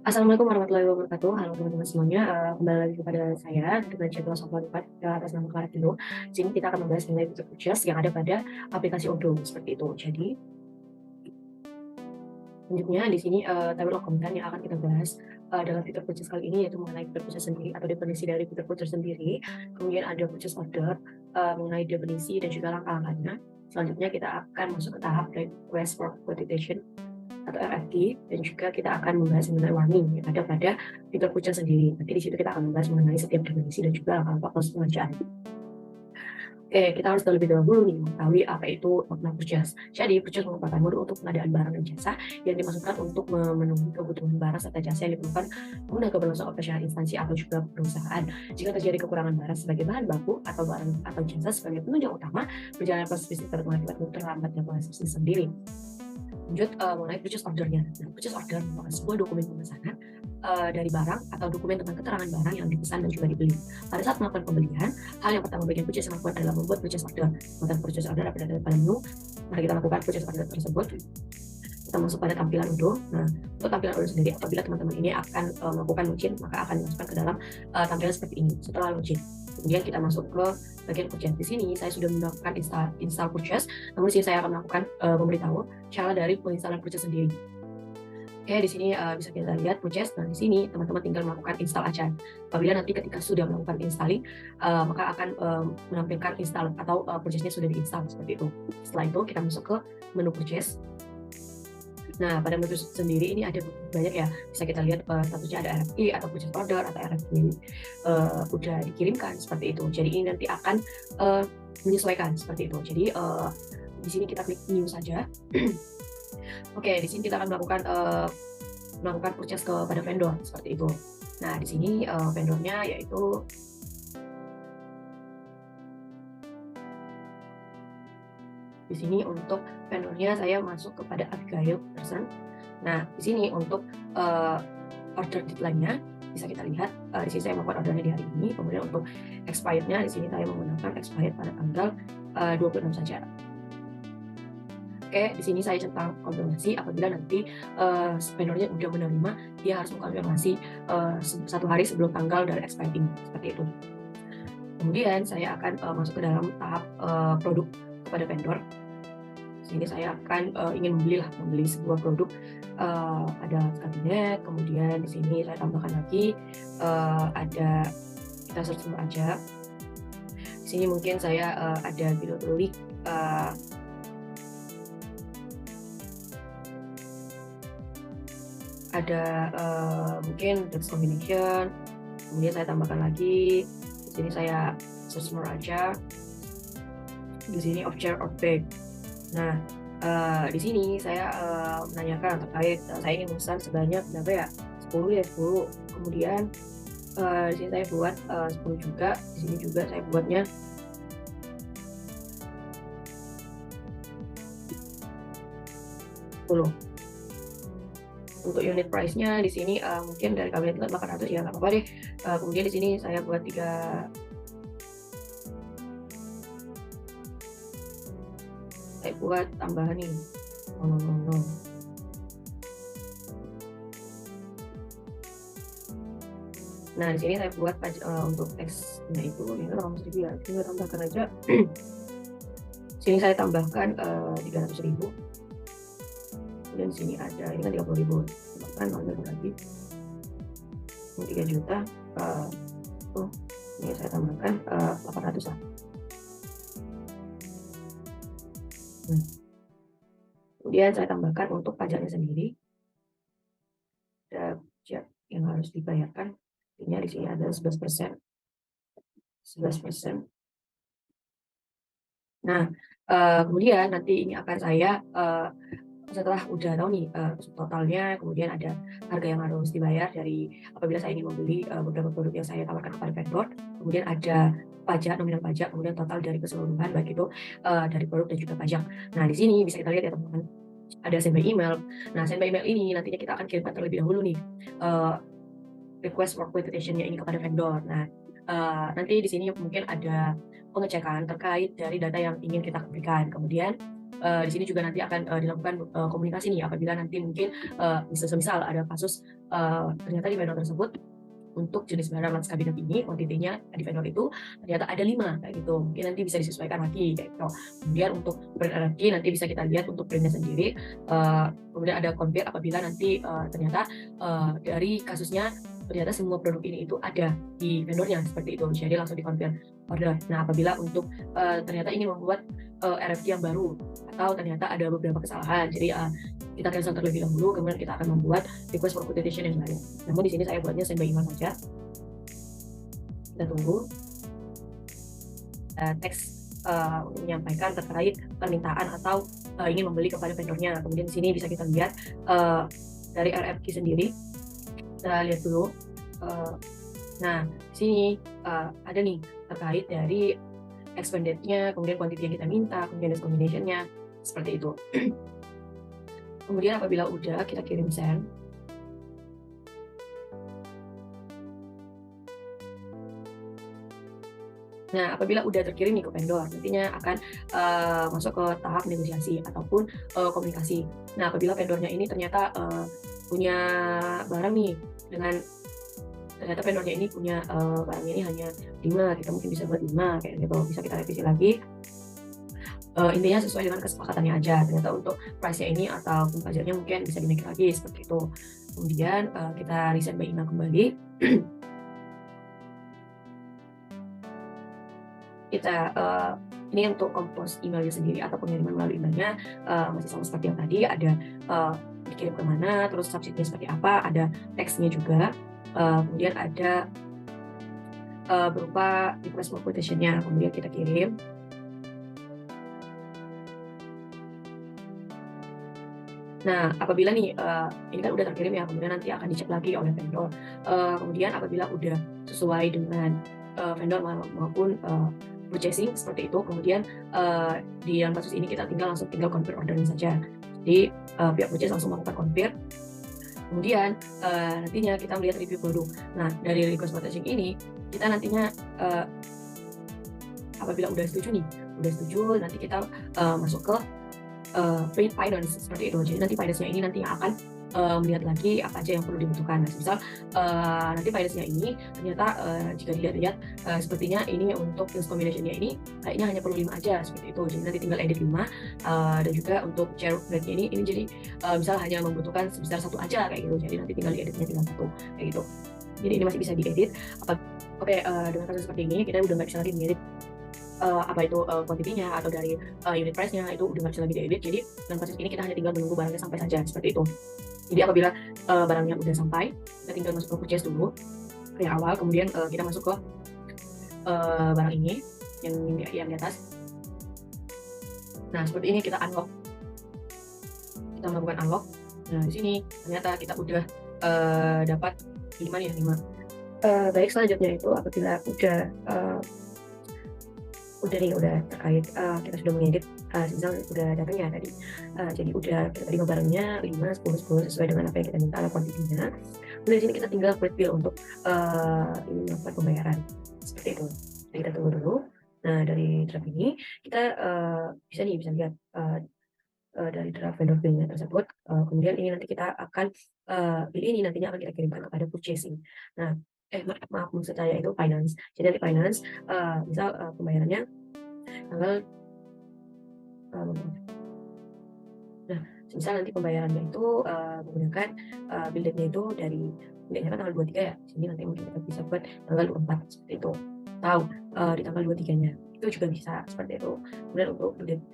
Assalamualaikum warahmatullahi wabarakatuh. Halo teman-teman semuanya, kembali lagi kepada saya dengan channel Sobat Lipat atas nama Clara Indo. Di sini kita akan membahas mengenai fitur purchase yang ada pada aplikasi Odoo seperti itu. Jadi, selanjutnya di sini table of content yang akan kita bahas dalam fitur purchase kali ini yaitu mengenai fitur purchase sendiri atau definisi dari fitur purchase sendiri. Kemudian ada purchase order mengenai definisi dan juga langkah-langkahnya. Selanjutnya kita akan masuk ke tahap request for quotation atau RFQ, dan juga kita akan membahas mengenai warning yang ada pada fitur purchase sendiri. Nanti di situ kita akan membahas mengenai setiap definisi dan juga langkah proses pengacaan. Oke, kita harus terlebih dahulu nih mengetahui apa itu makna purchase. Jadi, purchase merupakan modul untuk pengadaan barang dan jasa yang dimaksudkan untuk memenuhi kebutuhan barang serta jasa yang diperlukan guna keberlangsungan operasional instansi atau juga perusahaan. Jika terjadi kekurangan barang sebagai bahan baku atau barang atau jasa sebagai penunjang utama, perjalanan proses bisnis dapat mengakibatkan terlambatnya proses bisnis sendiri. Lanjut mengenai purchase order-nya. Nah, purchase order merupakan sebuah dokumen pemesanan dari barang atau dokumen tentang keterangan barang yang dipesan dan juga dibeli. Pada saat melakukan pembelian, hal yang pertama bagian purchase yang lakukan adalah membuat purchase order. Membuat purchase order pada menu, mari kita lakukan purchase order tersebut. Kita masuk pada tampilan Odoo. Nah, untuk tampilan Odoo sendiri, apabila teman-teman ini akan melakukan login, maka akan dimasukkan ke dalam tampilan seperti ini. Setelah login, kemudian kita masuk ke bagian purchase. Di sini saya sudah melakukan install purchase, namun di sini saya akan melakukan memberitahu cara dari penginstalan purchase sendiri. Oke, di sini bisa kita lihat purchase. Nah, di sini teman-teman tinggal melakukan install aja. Apabila nanti ketika sudah melakukan installing, maka akan menampilkan install atau purchase-nya sudah diinstal seperti itu. Setelah itu kita masuk ke menu purchase. Nah, pada menu sendiri ini ada banyak ya, bisa kita lihat statusnya ada RFQ atau purchase order atau RFQ udah dikirimkan seperti itu. Jadi ini nanti akan menyesuaikan seperti itu. Jadi di sini kita klik new saja. Oke, di sini kita akan melakukan purchase kepada vendor seperti itu. Nah, di sini vendornya yaitu di sini untuk vendornya saya masuk kepada Abigail Person. Nah, di sini untuk order deadline-nya bisa kita lihat di sini saya melakukan ordernya di hari ini. Kemudian untuk expired-nya di sini saya menggunakan expired pada tanggal 26 saja. Oke, di sini saya centang konfirmasi. Apabila nanti vendornya udah menerima, dia harus mengkonfirmasi 1 hari sebelum tanggal dari expired ini, seperti itu. Kemudian saya akan masuk ke dalam tahap produk kepada vendor. Di sini saya akan ingin membeli sebuah produk, ada kabinet. Kemudian di sini saya tambahkan lagi ada, kita search dulu aja. Di sini mungkin saya ada bilik ada mungkin text combination. Kemudian saya tambahkan lagi. Di sini saya search more aja. Di sini of chair or bag. Nah, di sini saya menanyakan terkait saya ingin memesan sebanyak berapa ya? 10 ya, 10. Kemudian di sini saya buat 10 juga. Di sini juga saya buatnya 10. Untuk unit price-nya di sini mungkin dari kabinet 800 ya, nggak apa-apa deh. Kemudian di sini saya buat 3, saya buat tambahan nih 000. Nah, di sini saya buat untuk teksnya itu ini kan 800.000 ya. Ini saya tambahkan aja. Sini saya tambahkan 300.000. Kemudian di sini ada ini kan 30.000. Tambahkan nolnya lagi. Ini 3 juta. Ini saya tambahkan 800 lah. Nah, kemudian saya tambahkan untuk pajaknya sendiri. Ada pajak yang harus dibayarkan. Ini di sini ada 11%. 11%. Nah, kemudian nanti ini akan saya setelah udah tahu nih totalnya, kemudian ada harga yang harus dibayar dari apabila saya ingin membeli beberapa produk yang saya tawarkan kepada vendor, kemudian ada pajak, nominal pajak, kemudian total dari keseluruhan baik itu dari produk dan juga pajak. Nah, di sini bisa kita lihat ya teman-teman, ada send by email. Nah, send by email ini nantinya kita akan kirimkan terlebih dahulu nih request for quotation-nya ini kepada vendor. Nah, nanti di sini mungkin ada pengecekan terkait dari data yang ingin kita berikan. Kemudian Di sini juga nanti akan dilakukan komunikasi nih apabila nanti mungkin misal ada kasus ternyata di vendor tersebut untuk jenis barang lanskap binat ini kuantitinya di vendor itu ternyata ada 5 kayak gitu, mungkin nanti bisa disesuaikan lagi kayak gitu. Kemudian untuk brand RFQ nanti bisa kita lihat untuk brandnya sendiri, kemudian ada compare apabila nanti ternyata dari kasusnya ternyata semua produk ini itu ada di vendornya seperti itu, jadi langsung di-compare order. Nah apabila untuk ternyata ingin membuat RFQ yang baru atau ternyata ada beberapa kesalahan, jadi kita cancel terlebih dahulu, kemudian kita akan membuat request for quotation yang baru. Namun di sini saya buatnya standby email saja. Kita tunggu. Teks untuk menyampaikan terkait permintaan atau ingin membeli kepada vendornya. Kemudian di sini bisa kita lihat dari RFQ sendiri. Kita lihat dulu. Nah, di sini ada nih terkait dari expanded-nya, kemudian quantity yang kita minta, kemudian combination-nya, seperti itu. Kemudian apabila udah kita kirim send. Nah, apabila udah terkirim nih ke vendor, nantinya akan masuk ke tahap negosiasi ataupun komunikasi. Nah, apabila vendornya ini ternyata punya barang nih dengan ternyata vendornya ini punya barangnya ini hanya 5, kita mungkin bisa buat 5 kayak gitu, bisa kita revisi lagi. Intinya sesuai dengan kesepakatannya aja, ternyata untuk price-nya ini atau pajaknya mungkin bisa dinaikin lagi seperti itu. Kemudian kita resend by email kembali. Kita ini untuk compose emailnya sendiri atau pengiriman melalui emailnya masih sama seperti yang tadi, ada dikirim kemana, terus subjeknya seperti apa, ada teksnya juga, kemudian ada berupa request for quotation-nya, kemudian kita kirim. Nah, apabila nih ini kan udah terkirim ya, kemudian nanti akan dicek lagi oleh vendor. Kemudian apabila udah sesuai dengan vendor maupun purchasing seperti itu, kemudian di dalam kasus ini kita langsung tinggal confirm ordernya saja. Jadi pihak purchase langsung melakukan confirm. Kemudian nantinya kita melihat review produk. Nah, dari request purchasing ini kita nantinya apabila udah setuju nanti kita masuk ke finance seperti itu. Jadi nanti finance-nya ini nanti yang akan melihat lagi apa aja yang perlu dibutuhkan. Nah, misal nanti finance-nya ini ternyata jika dilihat-lihat sepertinya ini untuk list combination-nya ini kayaknya hanya perlu 5 aja seperti itu. Jadi nanti tinggal edit 5 dan juga untuk share rate-nya ini jadi misal hanya membutuhkan sebesar 1 aja kayak gitu. Jadi nanti tinggal dieditnya tinggal 1 kayak gitu. Jadi ini masih bisa diedit. Oke, dengan kasus seperti ini kita udah nggak bisa lagi ngedit apa itu kuantitinya atau dari unit price-nya itu udah nggak bisa lagi diedit. Jadi dalam kasus ini kita hanya tinggal menunggu barangnya sampai saja seperti itu. Jadi apabila barangnya udah sampai, kita tinggal masuk ke purchase dulu yang awal, kemudian kita masuk ke barang ini yang di atas. Nah, seperti ini kita unlock. Kita melakukan unlock. Nah, di sini ternyata kita udah dapat 5 nih, 5. Baik, selanjutnya itu apabila udah terkait kita sudah mengedit misal udah datangnya tadi, jadi udah kita terima barangnya 5, 10 sesuai dengan apa yang kita minta kuantitinya. Kemudian di sini kita tinggal create bill untuk melakukan pembayaran seperti itu. Jadi kita tunggu dulu. Nah, dari draft ini kita bisa lihat dari draft vendor bill-nya tersebut. Kemudian ini nanti kita akan pilih ini nantinya akan kita kirimkan kepada purchasing. Nah, maaf maksud saya itu finance. Jadi nanti finance misal pembayarannya tanggal nah, misal nanti pembayarannya itu menggunakan bill date-nya itu dari biasanya kan tanggal 23 ya. Sini nanti mungkin kita bisa buat tanggal 24 seperti itu. Atau di tanggal 23-nya. Itu juga bisa seperti itu. Kemudian untuk bill date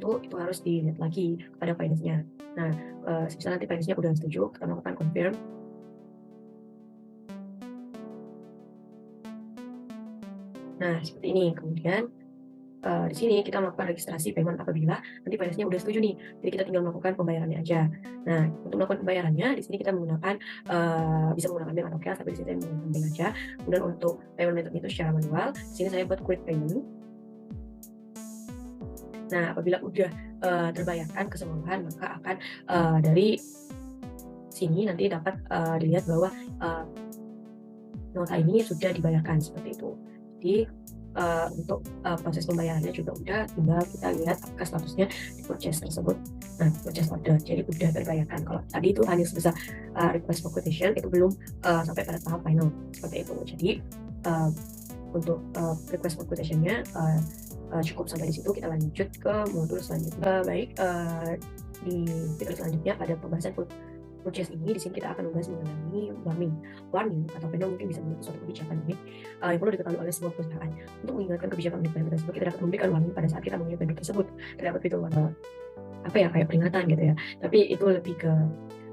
itu harus dilihat lagi kepada finance-nya. Nah, misal nanti finance-nya udah setuju, kita melakukan confirm. Nah, seperti ini. Kemudian di sini kita melakukan registrasi payment apabila nanti finance-nya udah setuju nih. Jadi kita tinggal melakukan pembayarannya aja. Nah, untuk melakukan pembayarannya di sini kita menggunakan bisa menggunakan bank atau cash, tapi di sini saya menggunakan bank aja. Kemudian untuk payment method itu secara manual. Di sini saya buat quick payment. Nah, apabila udah terbayarkan keseluruhan, maka akan dari sini nanti dapat dilihat bahwa nota ini sudah dibayarkan seperti itu. Jadi untuk proses pembayarannya juga udah, tinggal kita lihat apakah statusnya di purchase tersebut. Nah, purchase order, jadi udah terbayarkan. Kalau tadi itu hanya sebesar request for quotation, itu belum sampai pada tahap final seperti itu. Jadi untuk request for quotation-nya cukup sampai di situ. Kita lanjut ke modul selanjutnya. Baik, di fitur selanjutnya pada pembahasan purchase ini, di sini kita akan membahas mengenai warning. Warning atau vendor mungkin bisa memiliki suatu kebijakan unik yang perlu diketahui oleh sebuah perusahaan. Untuk mengingatkan kebijakan unik vendor tersebut, kita dapat memberikan warning pada saat kita memilih vendor tersebut. Terdapat fitur apa ya, kayak peringatan gitu ya. Tapi itu lebih ke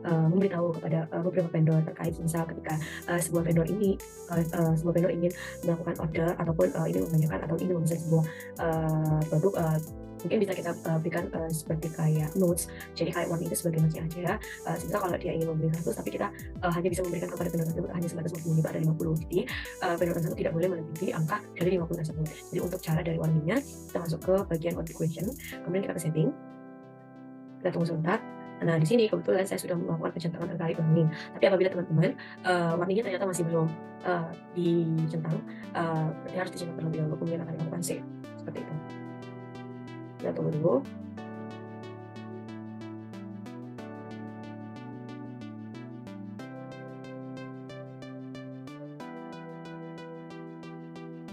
memberitahu kepada beberapa vendor terkait misal ketika sebuah vendor ingin melakukan order ataupun ingin menanyakan atau ingin memesan sebuah produk, mungkin bisa kita berikan seperti kayak notes. Jadi kayak warning itu sebagai notes aja. Misal kalau dia ingin membeli 100 tapi kita hanya bisa memberikan kepada vendor tersebut hanya sebatas 50 ada 50. Jadi vendor tersebut tidak boleh melebihi angka dari 50 tersebut. Jadi untuk cara dari warningnya, kita masuk ke bagian configuration, kemudian kita ke setting. Kita tunggu sebentar. Nah, di sini kebetulan saya sudah melakukan pencentang terkait warning. Tapi apabila teman-teman warningnya ternyata masih belum dicentang, berarti harus dicentang terlebih dahulu, kemudian akan dilakukan save seperti itu. Kita tunggu dulu.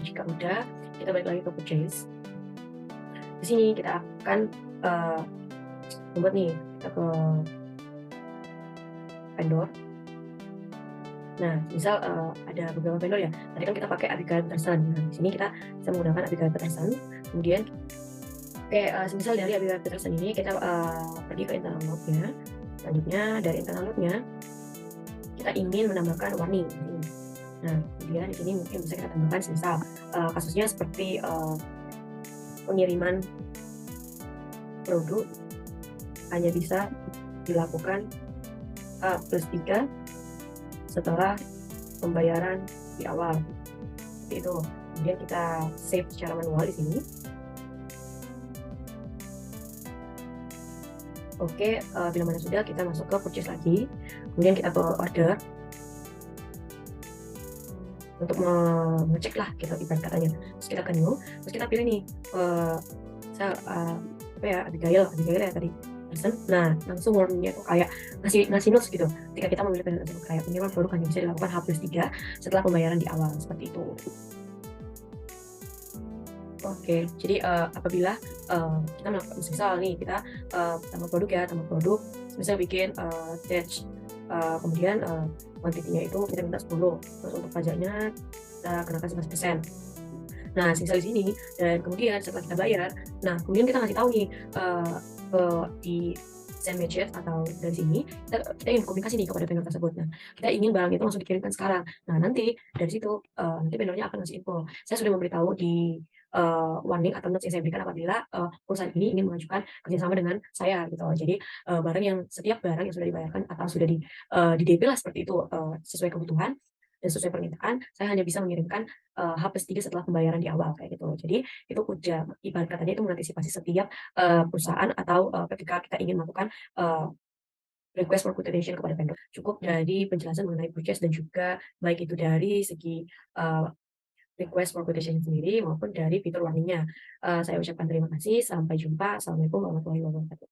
Jika udah, kita balik lagi ke purchase. Di sini kita akan membuat nih, kita ke vendor. Nah, misal ada beberapa vendor ya. Tadi kan kita pakai Abigail Peterson. Nah, di sini kita bisa menggunakan Abigail Peterson. Kemudian, semisal dari Abigail Peterson ini kita pergi ke internal note-nya. Selanjutnya dari internal note-nya kita ingin menambahkan warning. Nah, kemudian di sini mungkin bisa kita tambahkan semisal kasusnya seperti pengiriman produk hanya bisa dilakukan A+3 setelah pembayaran di awal. Seperti itu. Kemudian kita save secara manual di sini. Oke, bila mana sudah, kita masuk ke purchase lagi. Kemudian kita ke order. Untuk mengecek lah kita ibarat katanya. Terus kita ke new, terus kita pilih nih Abigail ya tadi. Nah, langsung warningnya tuh kayak ngasih notes gitu. Ketika kita memilih vendor tersebut kayak pengiriman produk hanya bisa dilakukan H+3 setelah pembayaran di awal, seperti itu. Oke, jadi apabila kita melakukan misal nih kita tambah produk, misal bikin batch, kemudian quantity-nya itu kita minta 10, terus untuk pajaknya kita kenakan 11%. Nah, sisa di sini, dan kemudian setelah kita bayar, nah kemudian kita ngasih tahu nih di send message atau dari sini kita ingin komunikasi nih kepada vendor tersebut. Nah, kita ingin barang itu langsung dikirimkan sekarang. Nah, nanti dari situ nanti vendornya akan ngasih info. Saya sudah memberitahu di warning atau notes yang saya berikan apabila perusahaan ini ingin mengajukan kerjasama dengan saya gitu. Jadi setiap barang yang sudah dibayarkan atau sudah di DP lah seperti itu sesuai kebutuhan dan sesuai permintaan, saya hanya bisa mengirimkan H+3 setelah pembayaran di awal kayak gitu. Jadi itu udah ibarat katanya itu mengantisipasi setiap perusahaan atau ketika kita ingin melakukan request for quotation kepada vendor. Cukup dari penjelasan mengenai purchase dan juga baik itu dari segi request for quotation sendiri maupun dari fitur warningnya. Saya ucapkan terima kasih. Sampai jumpa. Assalamualaikum warahmatullahi wabarakatuh.